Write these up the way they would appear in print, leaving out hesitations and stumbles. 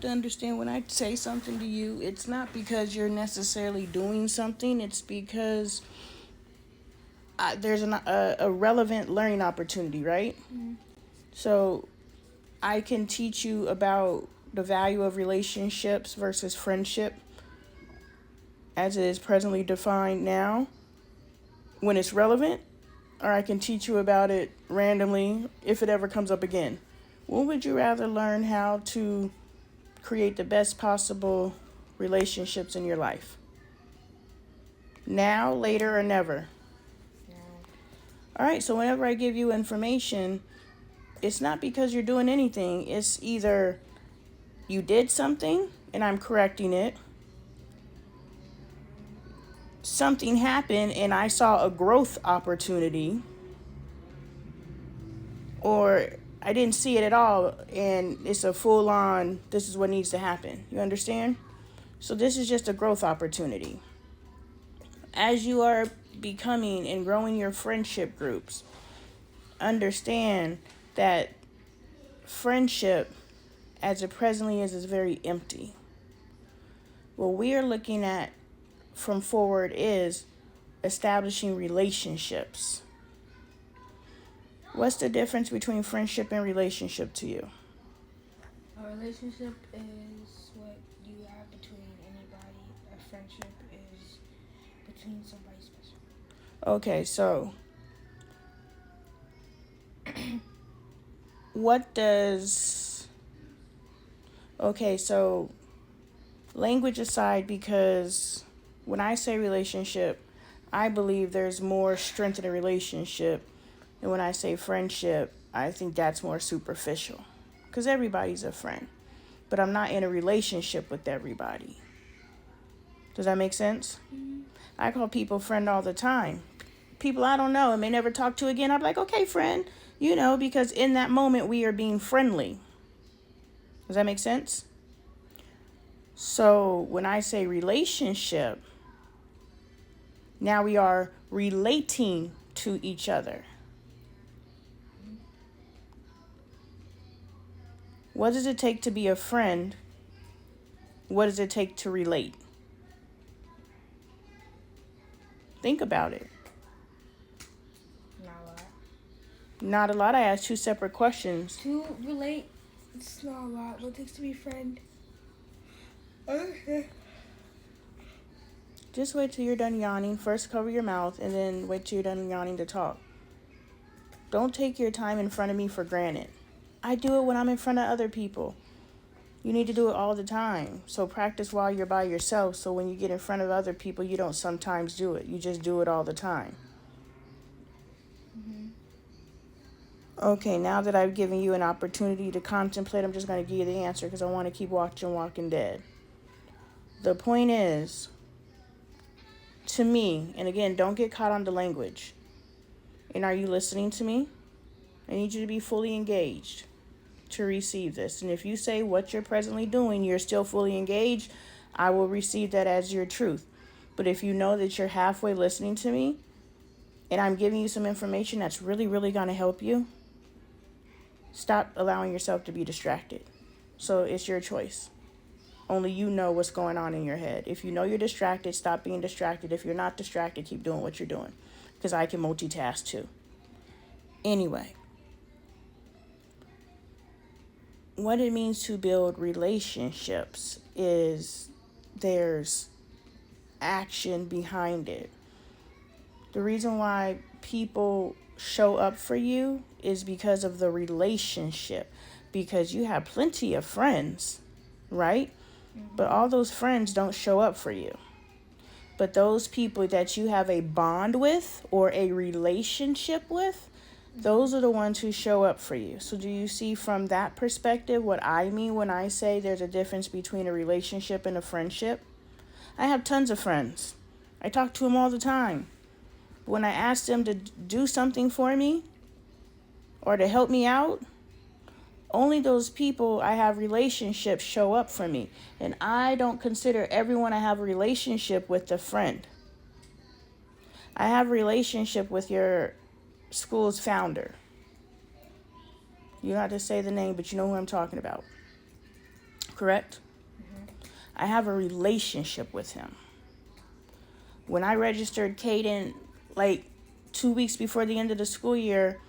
To understand when I say something to you, it's not because you're necessarily doing something, it's because there's a relevant learning opportunity, right? Mm-hmm. So I can teach you about the value of relationships versus friendship as it is presently defined now when it's relevant, or I can teach you about it randomly if it ever comes up again. When would you rather learn how to create the best possible relationships in your life? Now, later, or never? No. All right, so whenever I give you information, it's not because you're doing anything. It's either you did something and I'm correcting it, something happened and I saw a growth opportunity, or I didn't see it at all and it's a full on, this is what needs to happen. You understand? So this is just a growth opportunity. As you are becoming and growing your friendship groups, understand that friendship as it presently is very empty. What we are looking at from forward is establishing relationships. What's the difference between friendship and relationship to you? A relationship is what you have between anybody. A friendship is between somebody special. Okay, so what does... Okay, so language aside, because when I say relationship, I believe there's more strength in a relationship. And when I say friendship, I think that's more superficial. Because everybody's a friend. But I'm not in a relationship with everybody. Does that make sense? Mm-hmm. I call people friend all the time. People I don't know and may never talk to again, I'm like, okay, friend. Because in that moment we are being friendly. Does that make sense? So when I say relationship, now we are relating to each other. What does it take to be a friend? What does it take to relate? Think about it. Not a lot. Not a lot. I asked two separate questions. To relate, it's not a lot. What it takes to be a friend? Okay. Just wait till you're done yawning. First cover your mouth and then wait till you're done yawning to talk. Don't take your time in front of me for granted. I do it when I'm in front of other people. You need to do it all the time. So practice while you're by yourself, so when you get in front of other people, you don't sometimes do it. You just do it all the time. Mm-hmm. Okay, now that I've given you an opportunity to contemplate, I'm just going to give you the answer because I want to keep watching Walking Dead. The point is, to me, and again, don't get caught on the language. And are you listening to me? I need you to be fully engaged to receive this. And if you say what you're presently doing, you're still fully engaged, I will receive that as your truth. But if you know that you're halfway listening to me and I'm giving you some information that's really, really going to help you, stop allowing yourself to be distracted. So it's your choice. Only you know what's going on in your head. If you know you're distracted, stop being distracted. If you're not distracted, keep doing what you're doing. Because I can multitask too. Anyway, what it means to build relationships is there's action behind it. The reason why people show up for you is because of the relationship. Because you have plenty of friends, right? Mm-hmm. But all those friends don't show up for you. But those people that you have a bond with or a relationship with, those are the ones who show up for you. So do you see from that perspective what I mean when I say there's a difference between a relationship and a friendship? I have tons of friends. I talk to them all the time. But when I ask them to do something for me or to help me out, only those people I have relationships show up for me. And I don't consider everyone I have a relationship with a friend. I have a relationship with your school's founder. You don't have to say the name, but you know who I'm talking about. correct? I have a relationship with him. When I registered Caden, like 2 weeks before the end of the school year,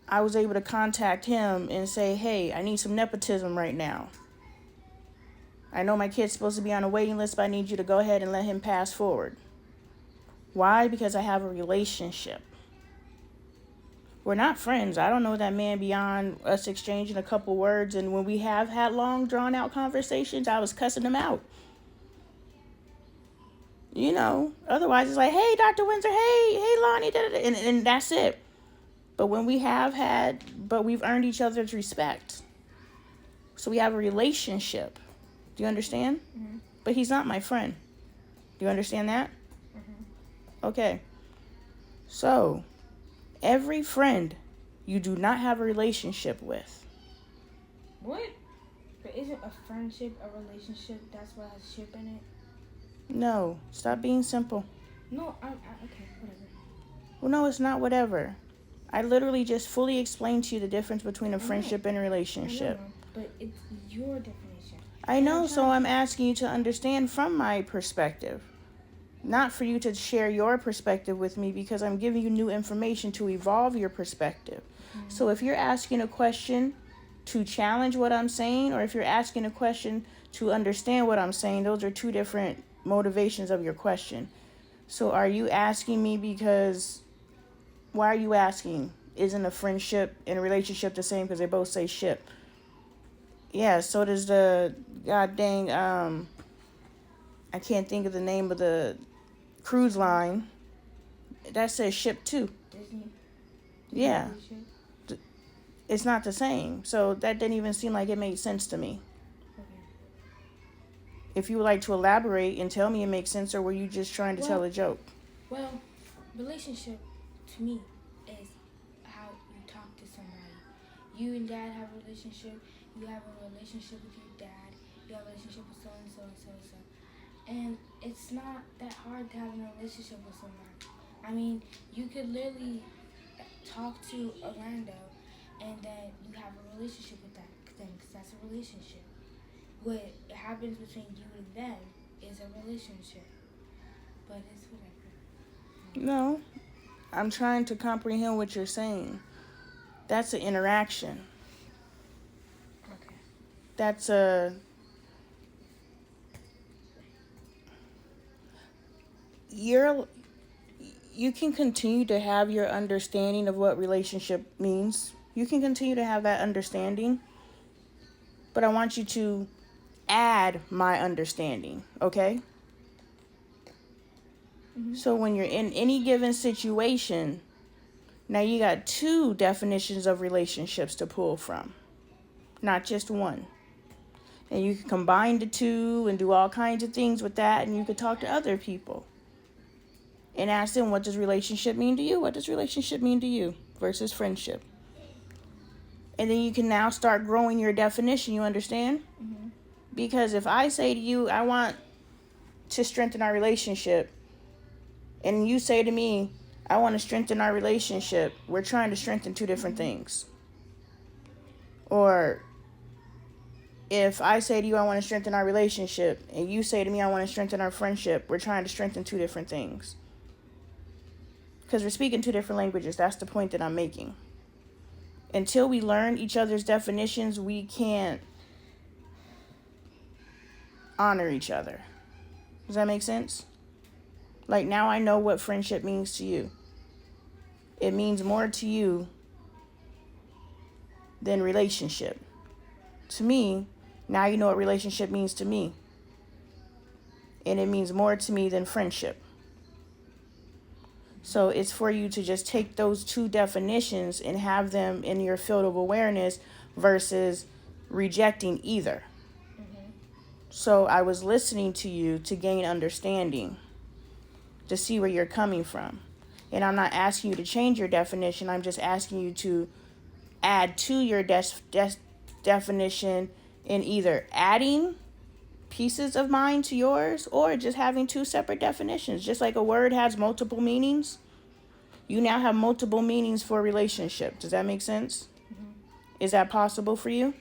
I was able to contact him and say, hey, I need some nepotism right now. I know my kid's supposed to be on a waiting list, but I need you to go ahead and let him pass forward. Why? Because I have a relationship. We're not friends. I don't know that man beyond us exchanging a couple words, and when we have had long, drawn-out conversations, I was cussing him out. You know, otherwise it's like, hey, Dr. Windsor, hey, Lonnie, and that's it. But when we we've earned each other's respect. So we have a relationship. Do you understand? Mm-hmm. But he's not my friend. Do you understand that? Mm-hmm. Okay. So, every friend you do not have a relationship with. What? But isn't a friendship a relationship? That's what has ship in it? No. Stop being simple. No, okay, whatever. Well, no, it's not whatever. I literally just fully explained to you the difference between a friendship and a relationship. I know, but it's your definition. I know, so I'm asking you to understand from my perspective. Not for you to share your perspective with me, because I'm giving you new information to evolve your perspective. Mm-hmm. So if you're asking a question to challenge what I'm saying, or if you're asking a question to understand what I'm saying, those are two different motivations of your question. So are you asking me because... Why are you asking? Isn't a friendship and a relationship the same? Because they both say ship. Yeah, so does the god dang, I can't think of the name of the cruise line. That says ship too. Disney? Yeah. It's not the same. So that didn't even seem like it made sense to me. Okay. If you would like to elaborate and tell me it makes sense, or were you just trying to tell a joke? Well, relationship to me is how you talk to somebody. You and dad have a relationship. You have a relationship with your dad. You have a relationship with so and so and so and so. And it's not that hard to have a relationship with somebody. I mean, you could literally talk to a rando and then you have a relationship with that thing, because that's a relationship. What happens between you and them is a relationship. But it's whatever. No. I'm trying to comprehend what you're saying. That's an interaction. Okay. That's a... You can continue to have your understanding of what relationship means. You can continue to have that understanding. But I want you to add my understanding, okay? Mm-hmm. So when you're in any given situation, now you got two definitions of relationships to pull from, not just one. And you can combine the two and do all kinds of things with that, and you could talk to other people and ask them, what does relationship mean to you? What does relationship mean to you versus friendship? And then you can now start growing your definition, you understand? Mm-hmm. Because if I say to you, I want to strengthen our relationship, and you say to me, I want to strengthen our relationship, we're trying to strengthen two different things. Or if I say to you, I want to strengthen our relationship, and you say to me, I want to strengthen our friendship, we're trying to strengthen two different things. Because we're speaking two different languages. That's the point that I'm making. Until we learn each other's definitions, we can't honor each other. Does that make sense? Like, now I know what friendship means to you. It means more to you than relationship. To me, now you know what relationship means to me. And it means more to me than friendship. So it's for you to just take those two definitions and have them in your field of awareness versus rejecting either. Mm-hmm. So I was listening to you to gain understanding, to see where you're coming from. And I'm not asking you to change your definition. I'm just asking you to add to your definition in either adding pieces of mine to yours or just having two separate definitions. Just like a word has multiple meanings, you now have multiple meanings for a relationship. Does that make sense? Mm-hmm. Is that possible for you?